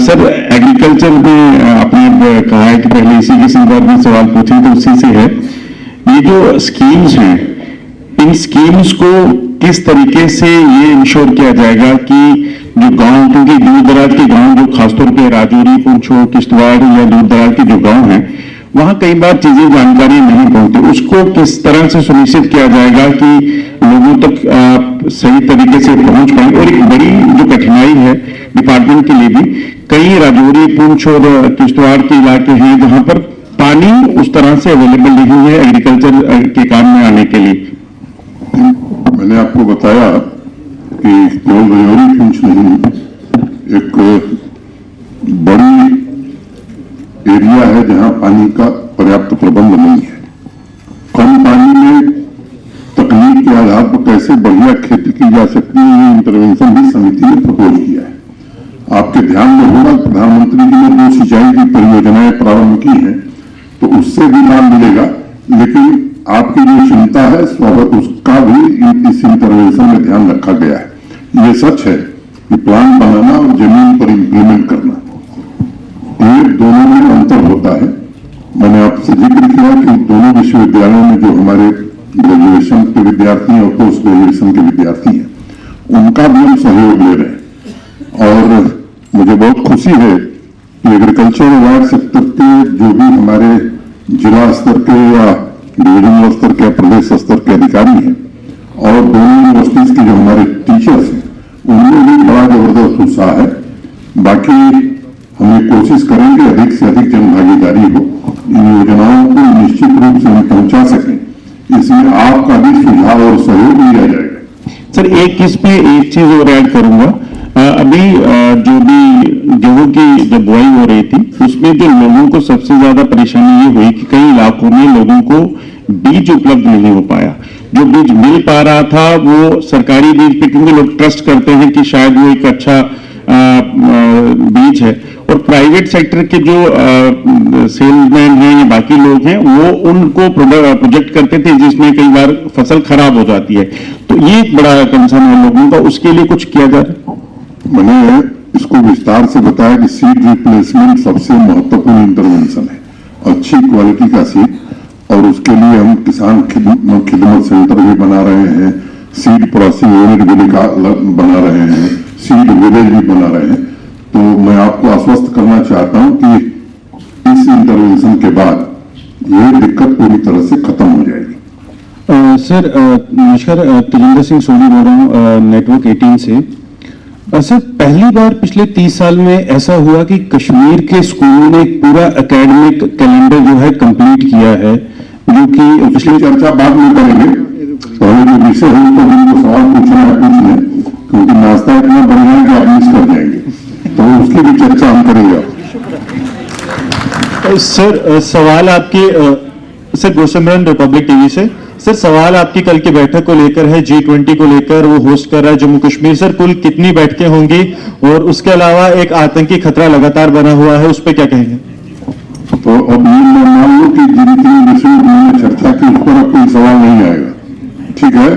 Sir, agriculture में आपने कहा है कि पहले इसी के संदर्भ में सवाल पूछे, तो उसी से है। ये जो स्कीम्स हैं, इन स्कीम्स को किस तरीके से ये इंश्योर किया जाएगा कि जो गांव, क्योंकि दूर दराज के गांव जो खासतौर पे राजौरी, पुंछ, किश्तवाड़ या दूर दराज के जो गांव हैं, वहां कई बार चीजें जानकारी नहीं पहुंचती, उसको किस तरह से सुनिश्चित किया जाएगा कि लोगों तक सही तरीके से पहुंच पाए। और एक बड़ी जो कठिनाई है डिपार्टमेंट के लिए भी, कई राजौरी, पुंछ और किश्तवाड़ के इलाके हैं जहां पर पानी उस तरह से अवेलेबल नहीं है एग्रीकल्चर के काम में आने के लिए। मैंने आपको बताया कि केवल राजौरी, पुंछ नहीं, एक बड़ी एरिया है जहां पानी का पर्याप्त प्रबंध नहीं है। कम पानी में तकनीक के आधार पर कैसे बढ़िया खेती की जा सकती है, ये इंटरवेंशन भी समिति ने प्रपोज किया है। आपके ध्यान में होगा, प्रधानमंत्री जी ने 2 सिंचाई की परियोजनाएं प्रारंभ की हैं, तो उससे भी लाभ मिलेगा। लेकिन आपकी जो चिंता है उसका भी इस इंटरवेंशन में ध्यान रखा गया है। ये सच है कि प्लान बनाना और जमीन पर इंप्लीमेंट करना, ये दोनों में अंतर होता है। मैंने आपसे जिक्र किया कि दोनों विश्वविद्यालयों में जो हमारे ग्रेजुएशन के विद्यार्थी हैं और पोस्ट ग्रेजुएशन के विद्यार्थी हैं, उनका भी हम सहयोग ले रहे हैं। और मुझे बहुत खुशी है कि एग्रीकल्चर वार्ड सेक्टर के जो भी हमारे जिला स्तर के या डिविजनल स्तर के, प्रदेश स्तर के अधिकारी हैं और दोनों यूनिवर्सिटीज के जो हमारे टीचर्स हैं, उनमें भी बड़ा जबरदस्त उत्साह है। बाकी हम कोशिश करेंगे अधिक से अधिक जन भागीदारी हो, इन योजनाओं को निश्चित रूप से हम पहुंचा सकें। इसमें आपका भी सुझाव और सहयोग लिया जाएगा। सर, इसमें एक चीज और ऐड करूंगा। अभी जो भी गेहूं की जब बुआई हो रही थी, उसमें जो लोगों को सबसे ज्यादा परेशानी ये हुई कि कई इलाकों में लोगों को बीज उपलब्ध नहीं हो पाया। जो बीज मिल पा रहा था वो सरकारी बीज पे, क्योंकि लोग ट्रस्ट करते हैं कि शायद वो एक अच्छा बीज है, और प्राइवेट सेक्टर के जो सेल्समैन हैं या बाकी लोग हैं, वो उनको प्रोजेक्ट करते थे जिसमें कई बार फसल खराब हो जाती है। तो ये एक बड़ा कंसर्न है लोगों का, उसके लिए कुछ किया जा रहा है? मैंने इसको विस्तार से बताया कि सीड रिप्लेसमेंट सबसे महत्वपूर्ण इंटरवेंशन है। अच्छी क्वालिटी का सीड, और उसके लिए हम किसान खिदमत सेंटर भी बना रहे हैं, सीड प्रोसेसिंग यूनिट भी बना रहे हैं, सीड विलेज भी बना रहे हैं। तो मैं आपको आश्वस्त करना चाहता हूं कि इस इंटरवेंशन के बाद ये दिक्कत पूरी तरह से खत्म हो जाएगी। सर, नमस्कार, तेजिंदर सिंह सोनी बोल रहा हूँ नेटवर्क 18 से। सर, पहली बार पिछले 30 साल में ऐसा हुआ कि कश्मीर के स्कूलों ने एक पूरा एकेडमिक कैलेंडर जो है कंप्लीट किया है, जो कि पिछली चर्चा बाद में करेंगे। पहले जो विषय है तो जिनको सवाल पूछना है पूछ लें, क्योंकि नाश्ता इतना बढ़िया है कि आप मिस कर जाएंगे, तो उसकी भी चर्चा हम करेंगे। सर, सवाल आपके सर गोसमरन रिपब्लिक टीवी से। सर, सवाल आपकी कल की बैठक को लेकर है, G20 को लेकर वो होस्ट कर रहा है जम्मू कश्मीर। सर, कुल कितनी बैठकें होंगी, और उसके अलावा एक आतंकी खतरा लगातार बना हुआ है, उस पर क्या कहेंगे? तो अब ये मान लो कि जिन 3 विषयों में चर्चा की उस पर अब कोई सवाल नहीं आएगा, ठीक है?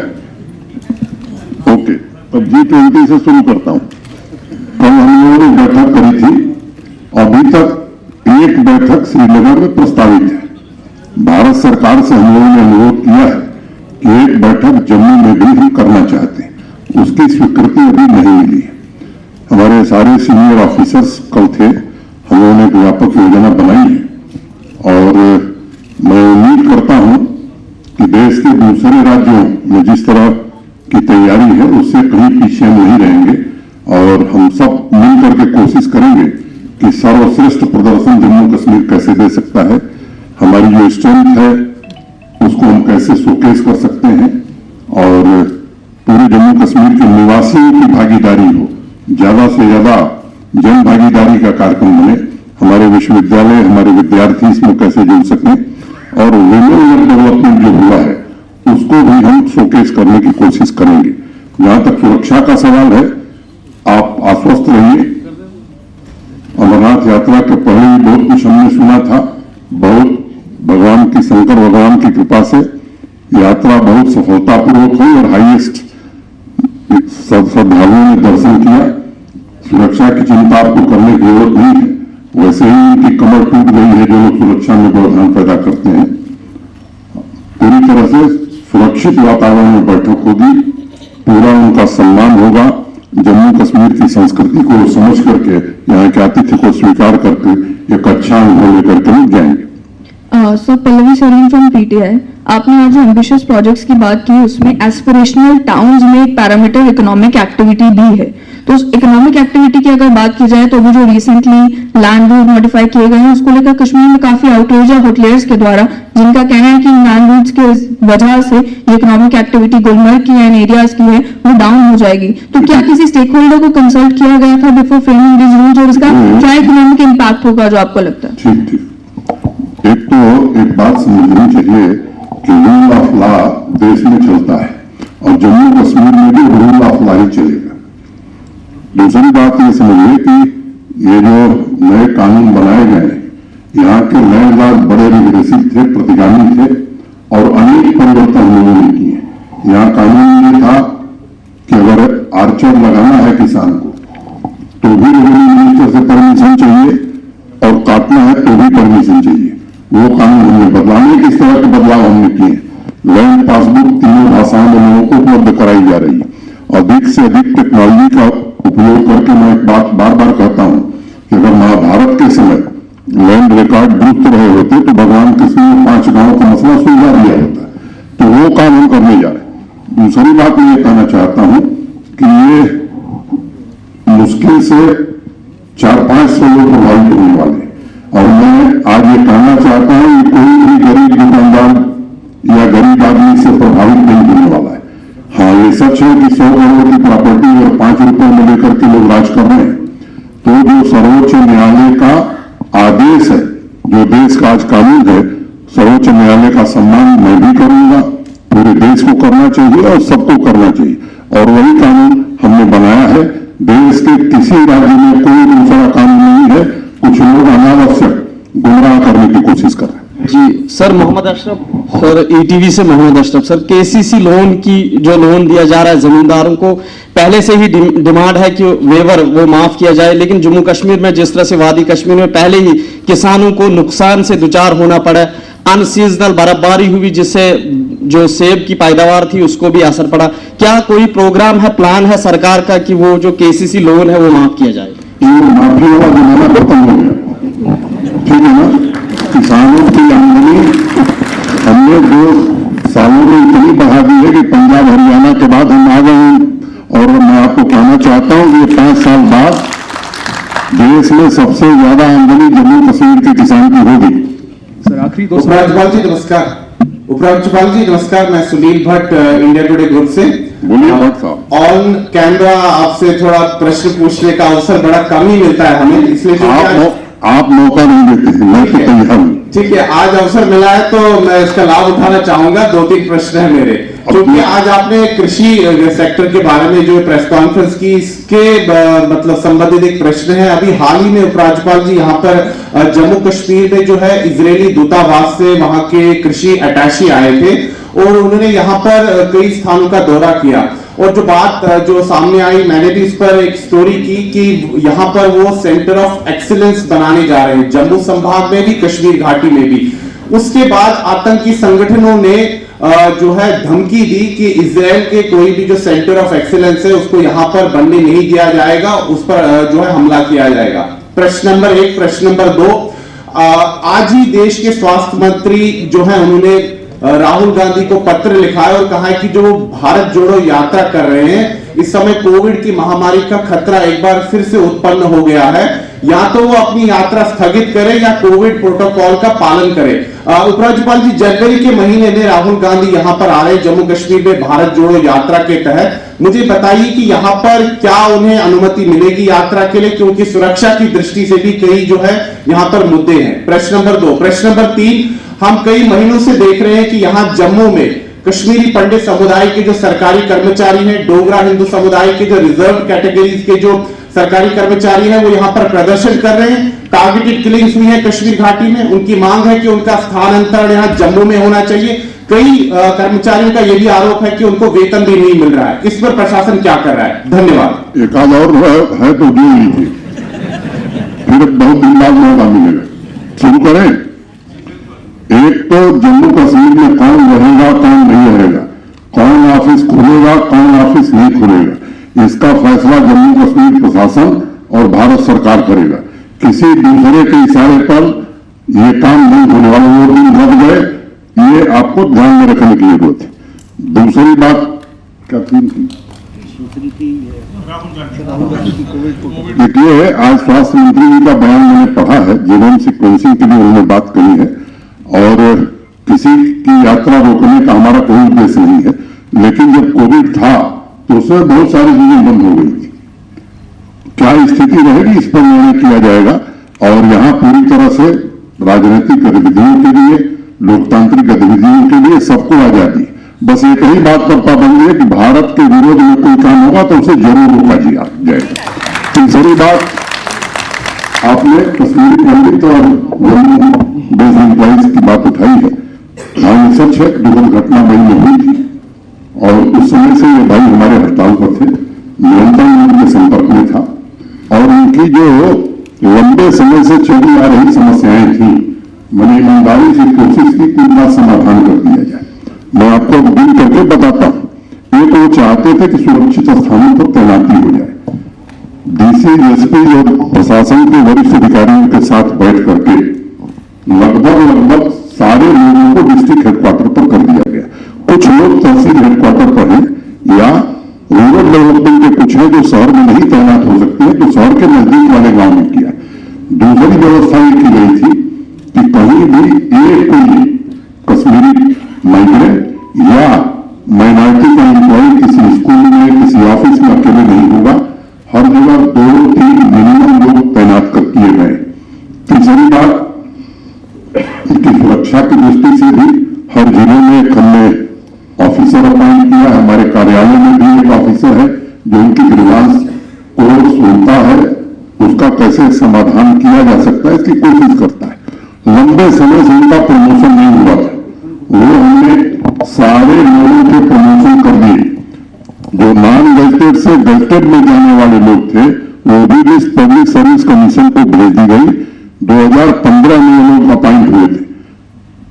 ओके, अब G20 से शुरू करता हूं। कल हम लोगों ने बैठक करी थी, अभी तक एक बैठक श्रीनगर में प्रस्तावित है। भारत सरकार से हम लोगों ने अनुरोध किया है कि एक बैठक जम्मू में भी हम करना चाहते हैं, उसकी स्वीकृति अभी नहीं मिली है। हमारे सारे सीनियर ऑफिसर्स कल थे, हम लोगों ने एक व्यापक योजना बनाई है, और मैं उम्मीद करता हूं कि देश के दूसरे राज्यों में जिस तरह की तैयारी है उससे कहीं पीछे नहीं रहेंगे, और हम सब मिलकर के कोशिश करेंगे कि सर्वश्रेष्ठ प्रदर्शन जम्मू कश्मीर कैसे दे सकता है, हमारी जो स्ट्रेंथ है उसको हम कैसे शोकेस कर सकते हैं, और पूरे जम्मू कश्मीर के निवासियों की भागीदारी हो, ज्यादा से ज्यादा जन भागीदारी का कार्यक्रम बने, हमारे विश्वविद्यालय, हमारे विद्यार्थी इसमें कैसे जुड़ सकें, और वुमेन डेवलपमेंट जो हुआ है उसको भी हम शोकेस करने की कोशिश करेंगे। जहां तक सुरक्षा का सवाल है, आप आश्वस्त रहिए। अमरनाथ यात्रा के पहले भी बहुत कुछ हमने सुना था, बहुत भगवान की, शंकर भगवान की कृपा से यात्रा बहुत सफलतापूर्वक हुई और हाईएस्ट श्रद्धालुओं ने दर्शन किया। सुरक्षा की चिंता आपको करने की जरूरत नहीं है। वैसे ही उनकी कमर टूट गई है जो लोग सुरक्षा में व्यवधान पैदा करते हैं। पूरी तरह से सुरक्षित वातावरण में बैठक होगी, पूरा उनका सम्मान होगा। जम्मू कश्मीर की संस्कृति को समझ करके यहाँ के आतिथ्य को स्वीकार करके एक अच्छा अनुभव लेकर के लोग जाएंगे। सो पल्लवी सोरेन फ्रॉम पीटीआई, आपने आज जो एम्बिशियस प्रोजेक्ट्स की बात की उसमें एस्पिरेशनल टाउन्स में एक पैरामीटर इकोनॉमिक एक्टिविटी भी है। तो उस इकोनॉमिक एक्टिविटी की अगर बात की जाए तो अभी जो रिसेंटली लैंड रूल मॉडिफाई किए गए हैं उसको लेकर कश्मीर में काफी आउटरीच है होटलियर्स के द्वारा, जिनका कहना है कि लैंड रूल्स के वजह से ये इकोनॉमिक एक्टिविटी गुलमर्ग की एंड एरियाज की है वो डाउन हो जाएगी। तो क्या किसी स्टेक होल्डर को कंसल्ट किया गया था बिफोर फ्रेमिंग दिस रूल्स और इसका क्या इकोनॉमिक इम्पैक्ट होगा जो आपको लगता है? ठीक ठीक, एक तो एक बात समझनी चाहिए कि रूल ऑफ लॉ देश में चलता है और जम्मू कश्मीर में भी रूल ऑफ लॉ ही चलेगा। दूसरी बात ये समझिए कि ये जो नए कानून बनाए गए, यहाँ के लैंडलॉर्ड बड़े रिग्रेसिव थे, प्रतिगामी थे और अनेक परिवर्तन लोगों ने किए। यहाँ कानून ये था कि अगर आर्चर लगाना है किसान को तो भी रेवेन्यू मिनिस्टर से परमिशन चाहिए और काटना है तो भी परमिशन चाहिए। वो कानून हमने बदलाने किस तरह के बदलाव हमने किए। लैंड पासबुक तीनों भाषाओं में लोगों को उपलब्ध कराई जा रही है। अधिक से अधिक टेक्नोलॉजी का उपयोग करके मैं एक बात बार बार कहता हूं कि अगर महाभारत के समय लैंड रिकॉर्ड दुरुस्त रहे होते तो भगवान कृष्ण ने 5 गांवों का मसला सुलझा दिया होता। तो वो काम हम करने जा रहे हैं। दूसरी बात मैं ये कहना चाहता हूं कि ये मुश्किल से 400-500 लोग प्रभावित होने वाले हैं और मैं आज ये कहना चाहता हूं कि कोई भी गरीब दुकानदार या गरीब आदमी से प्रभावित नहीं होने वाला है। हाँ, ये सच है कि 100 करोड़ की प्रॉपर्टी और 5 रुपए में लेकर के लोग राज कर रहे हैं। तो जो सर्वोच्च न्यायालय का आदेश है, जो देश का आज कानून है, सर्वोच्च न्यायालय का सम्मान मैं भी करूंगा। पूरे देश को करना चाहिए और सबको करना चाहिए और वही कानून हमने बनाया है। देश के किसी राज्य में कोई दूसरा कानून नहीं है। कुछ लोग अनावश्यक गुमराह करने की कोशिश कर रहे हैं। जी sir, Mohammad Ashraf sir, ETV से Mohammad Ashraf sir. KCC loan की जो लोन दिया जा रहा है जमींदारों को, पहले से ही डिमांड है कि वेवर वो माफ किया जाए, लेकिन जम्मू कश्मीर में जिस तरह से वादी कश्मीर में पहले ही किसानों को नुकसान से दुचार होना पड़ा, अनसीजनल बर्फबारी हुई जिससे जो सेब की पैदावार थी उसको भी असर पड़ा। क्या कोई प्रोग्राम है, प्लान है सरकार का कि वो जो केसीसी लोन है वो माफ किया जाए? ये माफी वाला जमाना खत्म हो गया, ठीक है ना। किसानों की आमदनी हमने 2 सालों में इतनी बढ़ा दी है कि पंजाब हरियाणा के बाद हम आ गए हैं। और मैं आपको कहना चाहता हूं कि 5 साल बाद देश में सबसे ज्यादा आमदनी जम्मू कश्मीर के किसान की होगी। सर आखिरी 2 उपराज्यपाल जी नमस्कार। उपराज्यपाल जी नमस्कार, मैं Sunil Bhatt India today group से। बोलिए भट्ट साहब। ऑन कैमरा आपसे थोड़ा प्रश्न पूछने का अवसर बड़ा कम ही मिलता है हमें, इसलिए आप मौका नहीं देते हैं, मैं तो तैयार हूं। ठीक है, आज अवसर मिला है तो मैं इसका लाभ उठाना चाहूंगा। 2-3 प्रश्न है मेरे, क्योंकि आज आपने कृषि सेक्टर के बारे में जो प्रेस कॉन्फ्रेंस की, इसके मतलब संबंधित एक प्रश्न है। अभी हाल ही में उपराज्यपाल जी यहाँ पर जम्मू कश्मीर में जो है इजरायली दूतावास से वहां के कृषि अटैची आए थे और उन्होंने यहाँ पर कई स्थानों का दौरा किया और जो बात जो सामने आई, मैंने भी इस पर एक स्टोरी की कि यहाँ पर वो सेंटर ऑफ एक्सीलेंस बनाने जा रहे हैं, जम्मू संभाग में भी, कश्मीर घाटी में भी। उसके बाद आतंकी संगठनों ने जो है धमकी दी कि इजराइल के कोई भी जो सेंटर ऑफ एक्सीलेंस है उसको यहाँ पर बनने नहीं दिया जाएगा, उस पर जो है हमला किया जाएगा। प्रश्न नंबर 1। प्रश्न नंबर 2, आज ही देश के स्वास्थ्य मंत्री जो है उन्होंने राहुल गांधी को पत्र लिखा है और कहा है कि जो भारत जोड़ो यात्रा कर रहे हैं, इस समय कोविड की महामारी का खतरा एक बार फिर से उत्पन्न हो गया है, या तो वो अपनी यात्रा स्थगित करें या कोविड प्रोटोकॉल का पालन करें। उपराज्यपाल जी, जनवरी के महीने में राहुल गांधी यहाँ पर आ रहे हैं जम्मू कश्मीर में भारत जोड़ो यात्रा के तहत। मुझे बताइए कि यहाँ पर क्या उन्हें अनुमति मिलेगी यात्रा के लिए, क्योंकि सुरक्षा की दृष्टि से भी कई जो है यहाँ पर मुद्दे हैं। प्रश्न नंबर 2। प्रश्न नंबर 3, हम कई महीनों से देख रहे हैं कि यहाँ जम्मू में कश्मीरी पंडित समुदाय के जो सरकारी कर्मचारी हैं, डोगरा हिंदू समुदाय के जो रिजर्व कैटेगरीज के जो सरकारी कर्मचारी हैं, वो यहाँ पर प्रदर्शन कर रहे हैं। टारगेटेड किलिंग्स हुई है कश्मीर घाटी में। उनकी मांग है कि उनका स्थानांतरण यहाँ जम्मू में होना चाहिए। कई कर्मचारियों का यह भी आरोप है कि उनको वेतन भी नहीं मिल रहा है। इस पर प्रशासन क्या कर रहा है? धन्यवाद। एक आध और है तो जो लीजिए, फिर बहुत दिन बाद मौका मिलेगा। शुरू करें। एक तो जम्मू कश्मीर में कौन रहेगा कौन नहीं रहेगा, कौन ऑफिस खुलेगा कौन ऑफिस नहीं खुलेगा, इसका फैसला जम्मू कश्मीर प्रशासन और भारत सरकार करेगा। किसी दूसरे के इशारे पर यह काम नहीं होने वाला। वो दिन घट गए, ये आपको ध्यान में रखने की जरूरत है। दूसरी बात क्या थी? देखिए, आज स्वास्थ्य मंत्री जी का बयान मैंने पढ़ा है, जीनोम सीक्वेंसिंग के लिए उन्होंने बात कही है, और किसी की यात्रा रोकने का हमारा कोई उद्देश्य नहीं है। लेकिन जब कोविड था तो उसमें बहुत सारी चीजें बंद हो गई थी। क्या स्थिति रहेगी इस पर निर्णय किया जाएगा, और यहां पूरी तरह से राजनीतिक गतिविधियों के लिए, लोकतांत्रिक गतिविधियों के लिए सबको आजादी। बस एक ही बात पर पाबंदी है कि भारत के विरोध में कोई काम होगा तो उसे जरूर रोका जाएगा। तीसरी बात, आपने कश्मीरी पंडित और बेस एम्प्लॉइज की बात उठाई है। हाँ, सच है, दुखद घटना मई में हुई थी, और उस समय से ये भाई हमारे हड़ताल पर थे, निरंतर उनके संपर्क में था, और उनकी जो लंबे समय से चली आ रही समस्याएं थी, मैंने ईमानदारी से कोशिश की कि उनका समाधान कर दिया जाए। मैं आपको दिन करके बताता हूं। एक, वो चाहते थे कि सुरक्षित स्थानों पर तैनाती हो जाए। डीसी, एसपी और प्रशासन के वरिष्ठ अधिकारियों के साथ बैठ करके लगभग सारे लोगों को डिस्ट्रिक्ट हेडक्वार्टर पर कर दिया गया। कुछ लोग तहसील हेडक्वार्टर पर हैं, या रूरल डेवलपमेंट के कुछ हैं जो शहर में नहीं तैनात हो सकते हैं, तो शहर के नजदीक वाले गांव में किया। दूसरी व्यवस्था ये की गई थी कि कहीं भी एक कोई कश्मीरी माइग्रेंट या माइनॉरिटी का एम्प्लॉय किसी स्कूल में, किसी ऑफिस में अकेले नहीं होगा। हर जगह 2-3 मिनिमम लोग तैनात कर किए गए। तीसरी बात, उनकी सुरक्षा की दृष्टि से भी हर जिले में हमने ऑफिसर अपॉइंट किया। हमारे कार्यालय में भी एक ऑफिसर है जो उनकी ग्रीवांस को सुनता है, उसका कैसे समाधान किया जा सकता है इसकी कोशिश करता है। लंबे समय से उनका प्रमोशन नहीं हुआ था, वो हमने सारे लोगों के प्रमोशन कर दिए। जो नॉन गजटेड से गजटेड में जाने वाले लोग थे, वो भी लिस्ट पब्लिक सर्विस कमीशन को भेज दी गई। 2015 में ये लोग अपॉइंट हुए थे।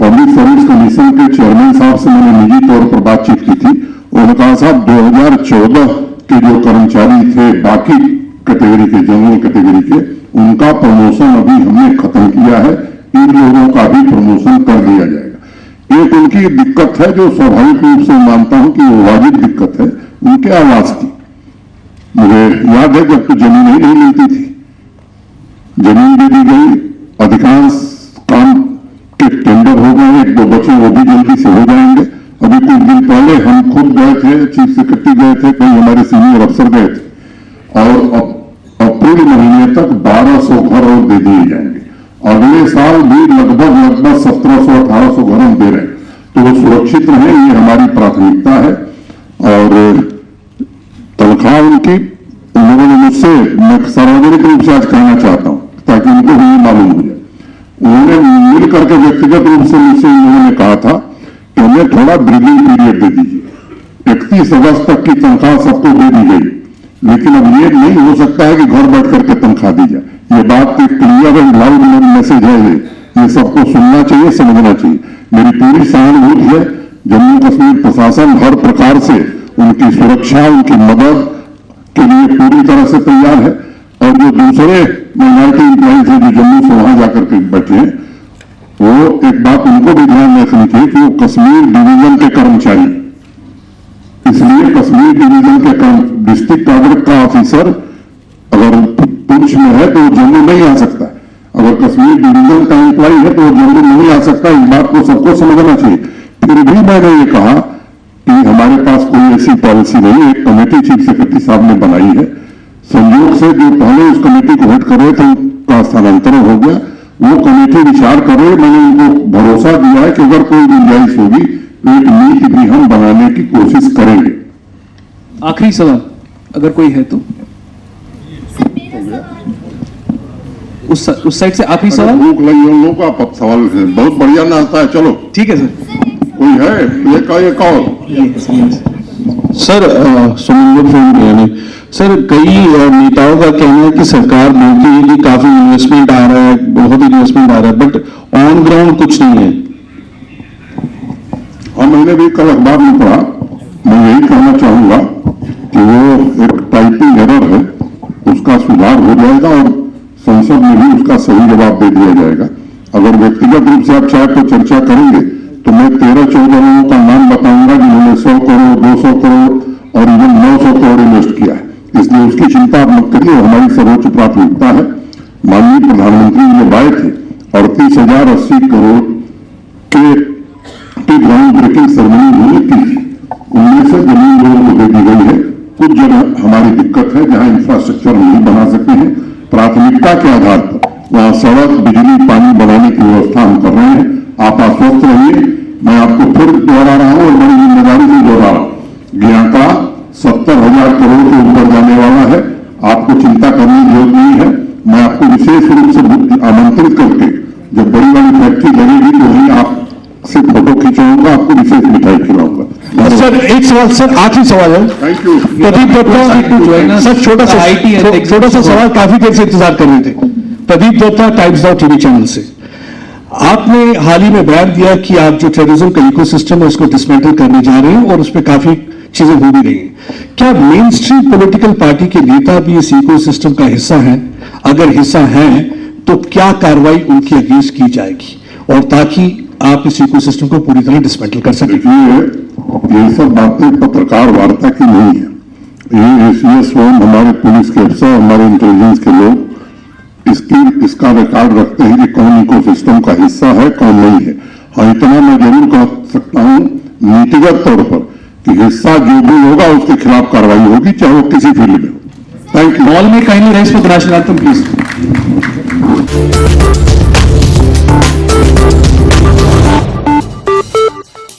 पब्लिक सर्विस कमीशन के चेयरमैन साहब से मैंने निजी तौर पर बातचीत की थी। उन्होंने कहा, साहब 2014 के जो कर्मचारी थे बाकी कैटेगरी के, जनरल कैटेगरी के, उनका प्रमोशन अभी हमने खत्म किया है, इन लोगों का भी प्रमोशन कर दिया जाएगा। एक उनकी दिक्कत है जो स्वाभाविक रूप से मानता हूं कि वो वाजिब दिक्कत है, उनके आवास की। मुझे याद है जब तो जमीन ही नहीं मिलती थी, जमीन भी दी गई, अधिकांश काम के टेंडर हो गए, 1-2 बचे वो भी जल्दी से हो जाएंगे। अभी कुछ दिन पहले हम खुद गए थे, चीफ सेक्रेटरी गए थे, कई हमारे सीनियर अफसर गए थे, और अप्रैल महीने तक 1200 घर और दे दिए जाएंगे। अगले साल भी लगभग 1700-1800 घर हम दे रहे हैं। तो वो सुरक्षित रहे, ये हमारी प्राथमिकता है। और तनख्वाह उनकी, उन्होंने मुझसे, मैं सार्वजनिक रूप से आज कहना चाहता हूं ताकि उनको भी मालूम हो जाए, उन्होंने मिल करके व्यक्तिगत रूप से मुझसे उन्होंने कहा था कि हमें थोड़ा ब्रीदिंग पीरियड दे दीजिए। 31 अगस्त तक की तनख्वाह सबको दे दी गई, लेकिन अब ये नहीं हो सकता है कि घर बैठ करके तनख्वाह दी जाए। ये बात एक क्लियर एंड लाउड मैसेज है, ये सबको सुनना चाहिए, समझना चाहिए। मेरी पूरी सहानुभूति है। जम्मू कश्मीर प्रशासन हर प्रकार से उनकी सुरक्षा, उनकी मदद के लिए पूरी तरह से तैयार है। और जो दूसरे माइनॉरिटी एम्प्लॉइज हैं जो जम्मू से वहां जाकर के बैठे हैं, वो एक बात उनको भी ध्यान में रखनी चाहिए कि वो कश्मीर डिवीजन के कर्मचारी, इसलिए कश्मीर डिवीजन के डिस्ट्रिक्ट ऑर्डर का ऑफिसर अगर पुंछ में है तो वो जम्मू नहीं आ सकता। अगर कश्मीर डिवीजन का एम्प्लॉय है तो वो जम्मू नहीं आ सकता। इस बात को सबको समझना चाहिए। फिर भी मैंने ये कहा कि हमारे पास कोई ऐसी पॉलिसी नहीं है। एक कमेटी चीफ सेक्रेटरी साहब ने बनाई है। संयोग से जो पहले उस कमेटी को हेड कर रहे थे उनका स्थानांतरण हो गया, वो कमेटी विचार कर रहे। मैंने उनको भरोसा दिया है कि अगर कोई गुंजाइश होगी तो एक नीति भी हम बनाने की कोशिश करेंगे। आखिरी सवाल अगर कोई है तो उस साइड से आखिरी सवाल। भूख लगी उन लोगों का सवाल बहुत बढ़िया नाश्ता है। चलो ठीक है सर। कोई है एक और सर सुमंदर फ्रॉम यानी सर कई नेताओं का कहना है कि सरकार बोलती है कि काफी इन्वेस्टमेंट आ रहा है, बहुत इन्वेस्टमेंट आ रहा है, बट ऑन ग्राउंड कुछ नहीं है। और मैंने भी कल अखबार में पढ़ा, मैं यही कहना चाहूंगा कि वो एक टाइपिंग एरर है, उसका सुधार हो जाएगा और संसद में भी उसका सही जवाब दे दिया जाएगा। अगर व्यक्तिगत रूप से आप चाहे तो चर्चा करेंगे तो मैं 13-14 लोगों का नाम बताऊंगा जिन्होंने 100 करोड़ 200 करोड़ और इवन 900 करोड़ इन्वेस्ट किया है। इसलिए उसकी चिंता आप मत करिए, हमारी सर्वोच्च प्राथमिकता है। माननीय प्रधानमंत्री जब आए थे 38,080 करोड़ की ग्राउंड ब्रेकिंग सेरेमनी हुई थी, उनमें से जमीन लोगों को दे दी गई है। कुछ जगह हमारी दिक्कत है जहां इंफ्रास्ट्रक्चर नहीं बना सके हैं, प्राथमिकता के आधार पर वहां सड़क बिजली पानी बनाने की व्यवस्था हम कर रहे हैं। आप आश्वस्त रहिए, मैं आपको फिर दोहरा रहा हूं और बड़ी जिम्मेदारी से दोहरा रहा हूं, ज्ञाता 70,000 करोड़ के ऊपर जाने वाला है। आपको चिंता करने की जरूरत नहीं है। मैं आपको विशेष रूप से आमंत्रित करके जब बड़ी वाली फैक्ट्री लगेगी तो वही आपसे फोटो खिंचवाऊंगा, आपको विशेष मिठाई खिलाऊंगा। सर एक सवाल, सर आखिरी सवाल है। Thank you. Pradeep Dutta sir, छोटा सा सवाल, काफी देर से इंतजार कर रहे थे। Pradeep Dutta Times Now TV channel से, आपने हाल ही में बयान दिया कि आप जो टेररिज्म का इकोसिस्टम है उसको डिसमेंटल करने जा रहे हैं और उसमें काफी चीजें हो भी रही हैं। क्या मेन स्ट्रीम पॉलिटिकल पार्टी के नेता भी इस इकोसिस्टम का हिस्सा हैं? अगर हिस्सा हैं तो क्या कार्रवाई उनकी अगेंस्ट की जाएगी और ताकि आप इस इकोसिस्टम को पूरी तरह डिसमेंटल कर सकें? देखिए, ये सब बातें पत्रकार वार्ता की नहीं है। ये स्वयं हमारे पुलिस के अफसर, हमारे इंटेलिजेंस के लोग इसका रिकॉर्ड रखते हैं कि कौन इकोसिस्टम का हिस्सा है, कौन नहीं है। हाँ, इतना मैं जरूर कह सकता हूं नीतिगत तौर पर कि हिस्सा जो भी होगा उसके खिलाफ कार्रवाई होगी, चाहे वो किसी फील्ड में हो। Thank you. मॉल में कहीं नहीं रहे, इस पर नेशनल एंथम प्लीज।